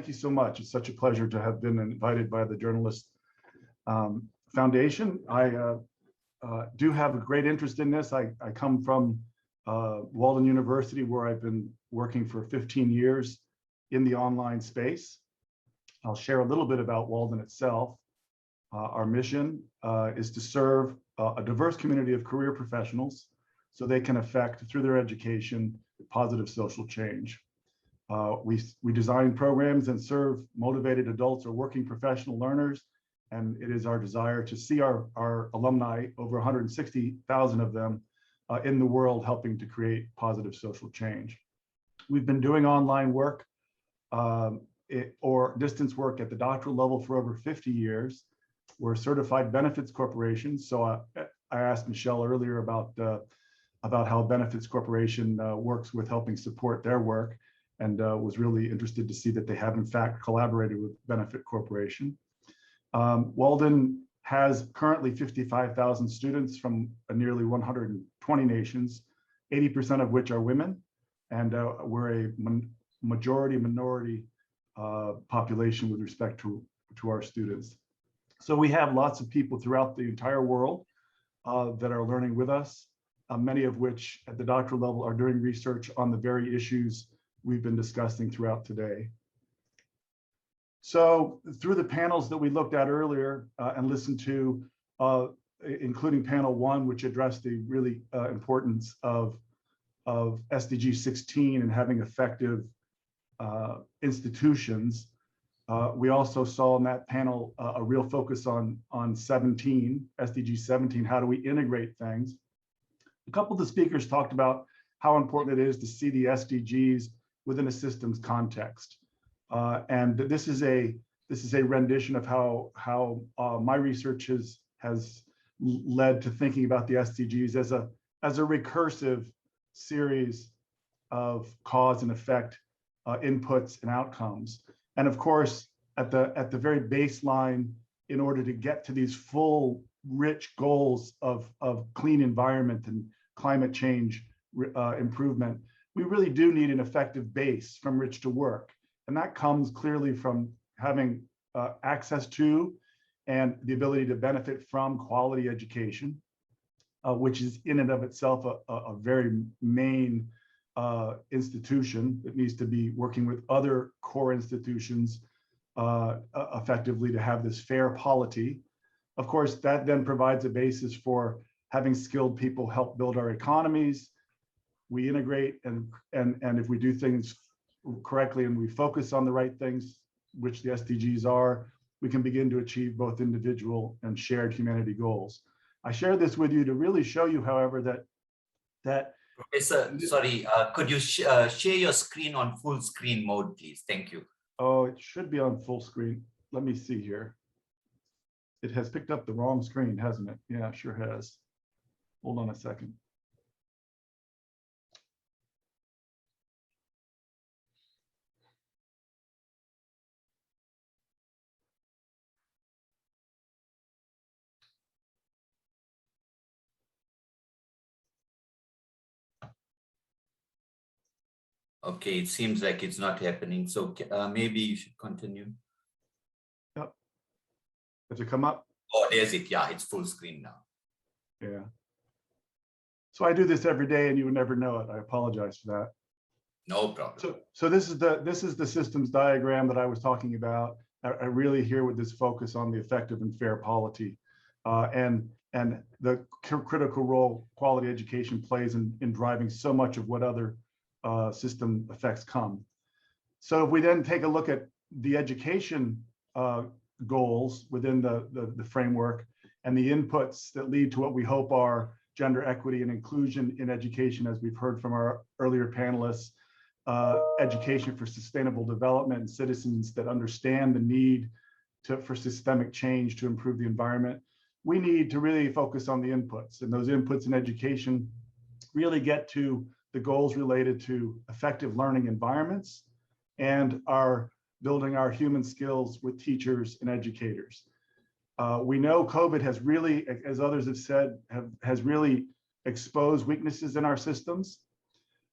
Thank you so much. It's such a pleasure to have been invited by the Journalist Foundation. I do have a great interest in this. I come from Walden University, where I've been working for 15 years in the online space. I'll share a little bit about Walden itself. Our mission is to serve a diverse community of career professionals so they can affect, through their education, positive social change. We design programs and serve motivated adults or working professional learners, and it is our desire to see our alumni, over 160,000 of them, in the world, helping to create positive social change. We've been doing online work or distance work at the doctoral level for over 50 years. We're a certified benefits corporation. So I asked Michelle earlier about how Benefits Corporation works with helping support their work, and was really interested to see that they have in fact collaborated with Benefit Corporation. Walden has currently 55,000 students from nearly 120 nations, 80% of which are women, and we're a majority minority population with respect to our students. So we have lots of people throughout the entire world that are learning with us, many of which at the doctoral level are doing research on the very issues we've been discussing throughout today. So through the panels that we looked at earlier and listened to, including panel 1, which addressed the really importance of SDG 16 and having effective institutions, we also saw in that panel a real focus on 17, SDG 17, how do we integrate things? A couple of the speakers talked about how important it is to see the SDGs within a systems context. And this is a rendition of how my research has led to thinking about the SDGs as a recursive series of cause and effect inputs and outcomes. And of course, at the very baseline, in order to get to these full, rich goals of clean environment and climate change improvement, we really do need an effective base from which to work. And that comes clearly from having access to and the ability to benefit from quality education, which is in and of itself a very main institution that needs to be working with other core institutions effectively to have this fair polity. Of course, that then provides a basis for having skilled people help build our economies. We integrate and if we do things correctly and we focus on the right things, which the SDGs are, we can begin to achieve both individual and shared humanity goals. I share this with you to really show you, however, that Professor, sorry, could you share your screen on full screen mode, please? Thank you. Oh, it should be on full screen. Let me see here. It has picked up the wrong screen, hasn't it? Yeah, it sure has. Hold on a second. Okay, it seems like it's not happening. So maybe you should continue. Yep. Does it come up? Oh, there's it. Yeah, it's full screen now. Yeah. So I do this every day and you would never know it. I apologize for that. No problem. So this is the systems diagram that I was talking about. I really here with this focus on the effective and fair polity and the critical role quality education plays in driving so much of what other system effects come. So if we then take a look at the education goals within the framework and the inputs that lead to what we hope are gender equity and inclusion in education, as we've heard from our earlier panelists, education for sustainable development and citizens that understand the need for systemic change to improve the environment, we need to really focus on the inputs. And those inputs in education really get to the goals related to effective learning environments and building our human skills with teachers and educators. We know COVID has really, as others have said, has really exposed weaknesses in our systems,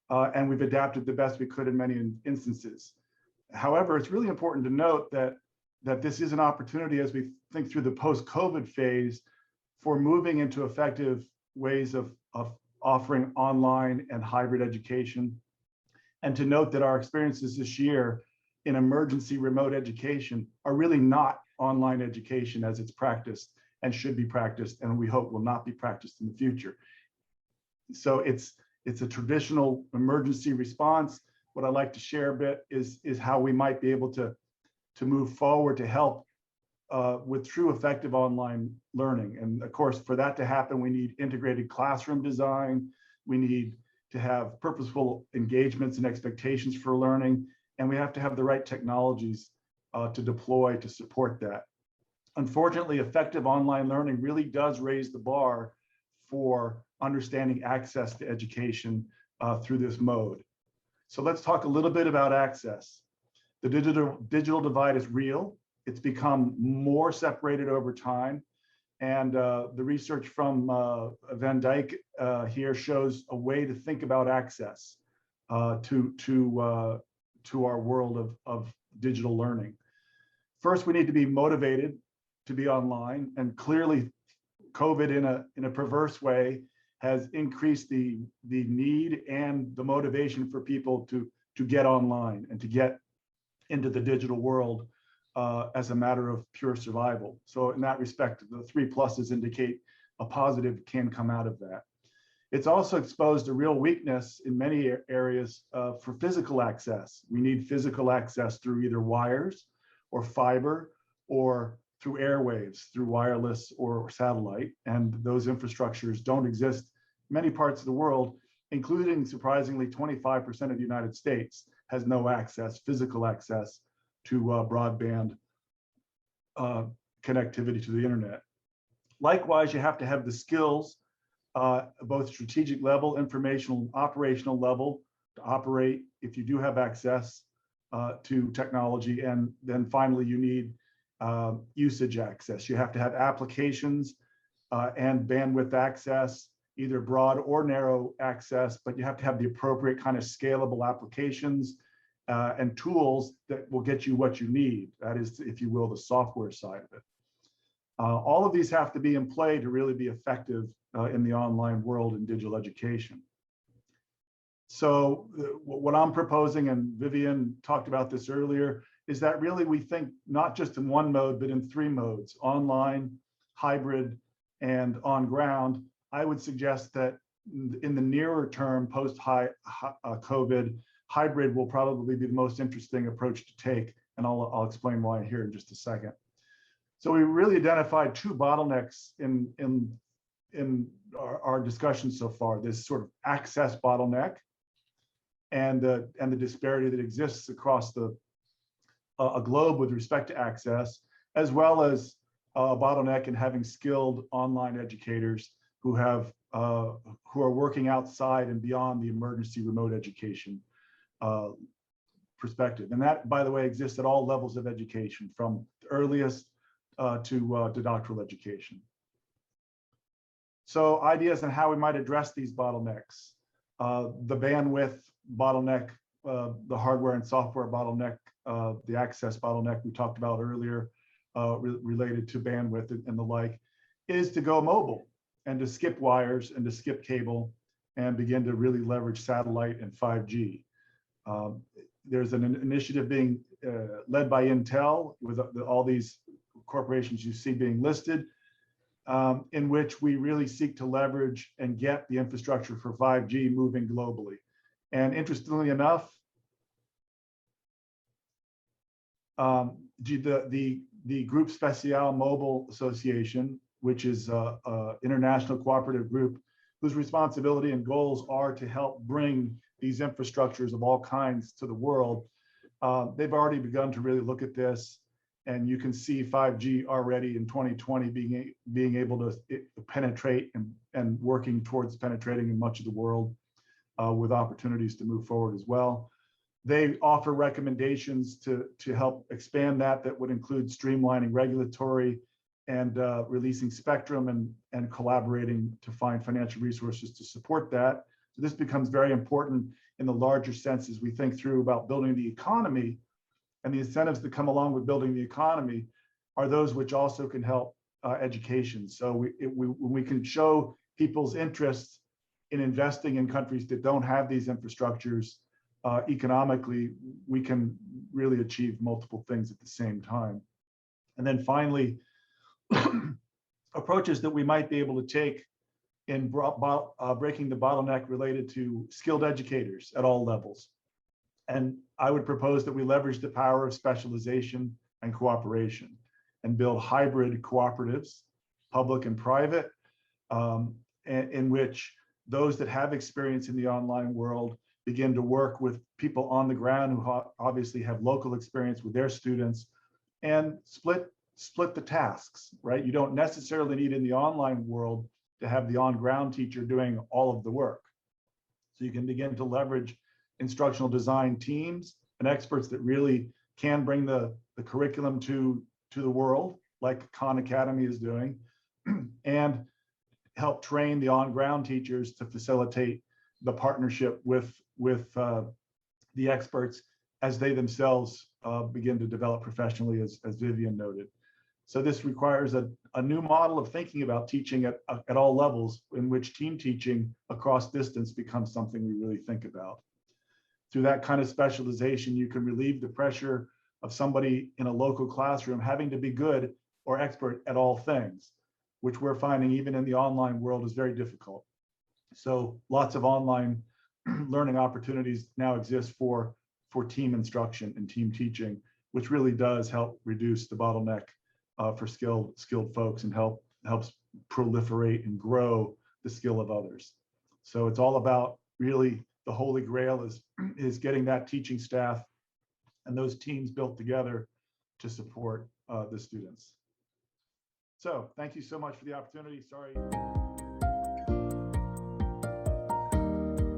and we've adapted the best we could in many instances. However, it's really important to note that this is an opportunity as we think through the post-COVID phase for moving into effective ways of offering online and hybrid education. And to note that our experiences this year in emergency remote education are really not online education as it's practiced and should be practiced, and we hope will not be practiced in the future. So it's a traditional emergency response. What I'd like to share a bit is how we might be able to move forward to help with true effective online learning. And of course, for that to happen, we need integrated classroom design. We need to have purposeful engagements and expectations for learning. And we have to have the right technologies to deploy to support that. Unfortunately, effective online learning really does raise the bar for understanding access to education through this mode. So let's talk a little bit about access. The digital divide is real. It's become more separated over time. And the research from Van Dyke here shows a way to think about access to our world of digital learning. First, we need to be motivated to be online, and clearly COVID in a perverse way has increased the need and the motivation for people to get online and to get into the digital world as a matter of pure survival. So in that respect, the 3 pluses indicate a positive can come out of that. It's also exposed a real weakness in many areas for physical access. We need physical access through either wires or fiber or through airwaves, through wireless or satellite. And those infrastructures don't exist in many parts of the world, including surprisingly 25% of the United States has no access, physical access to broadband connectivity to the internet. Likewise, you have to have the skills, both strategic level, informational, and operational level to operate if you do have access to technology. And then finally, you need usage access. You have to have applications and bandwidth access, either broad or narrow access, but you have to have the appropriate kind of scalable applications and tools that will get you what you need. That is, if you will, the software side of it. All of these have to be in play to really be effective in the online world in digital education. So what I'm proposing, and Vivian talked about this earlier, is that really we think not just in one mode, but in 3 modes: online, hybrid, and on ground. I would suggest that in the nearer term, post-COVID, hybrid will probably be the most interesting approach to take, and I'll explain why here in just a second. So we really identified 2 bottlenecks in our discussion so far: this sort of access bottleneck and the disparity that exists across a globe with respect to access, as well as a bottleneck in having skilled online educators who are working outside and beyond the emergency remote education perspective. And that, by the way, exists at all levels of education, from the earliest to doctoral education. So ideas on how we might address these bottlenecks: the bandwidth bottleneck, the hardware and software bottleneck, the access bottleneck we talked about earlier, related to bandwidth and the like, is to go mobile and to skip wires and to skip cable and begin to really leverage satellite and 5G. There's an initiative being led by Intel with all these corporations you see being listed, in which we really seek to leverage and get the infrastructure for 5G moving globally. And interestingly enough, the Group Spatial Mobile Association, which is an international cooperative group whose responsibility and goals are to help bring these infrastructures of all kinds to the world, they've already begun to really look at this. And you can see 5G already in 2020 being able to penetrate and working towards penetrating in much of the world with opportunities to move forward as well. They offer recommendations to help expand that would include streamlining regulatory and releasing spectrum and collaborating to find financial resources to support that. So this becomes very important in the larger sense as we think through about building the economy and the incentives that come along with building the economy are those which also can help education. So when we can show people's interests in investing in countries that don't have these infrastructures economically, we can really achieve multiple things at the same time. And then finally, approaches that we might be able to take in breaking the bottleneck related to skilled educators at all levels. And I would propose that we leverage the power of specialization and cooperation and build hybrid cooperatives, public and private, in which those that have experience in the online world begin to work with people on the ground who obviously have local experience with their students, and split the tasks, right? You don't necessarily need in the online world to have the on-ground teacher doing all of the work. So you can begin to leverage instructional design teams and experts that really can bring the curriculum to the world, like Khan Academy is doing, and help train the on-ground teachers to facilitate the partnership with the experts as they themselves begin to develop professionally, as Vivian noted. So this requires a new model of thinking about teaching at all levels, in which team teaching across distance becomes something we really think about. Through that kind of specialization, you can relieve the pressure of somebody in a local classroom having to be good or expert at all things, which we're finding even in the online world is very difficult. So lots of online learning opportunities now exist for team instruction and team teaching, which really does help reduce the bottleneck for skilled folks and helps proliferate and grow the skill of others. So it's all about, really, the holy grail is getting that teaching staff and those teams built together to support the students. So thank you so much for the opportunity. Sorry.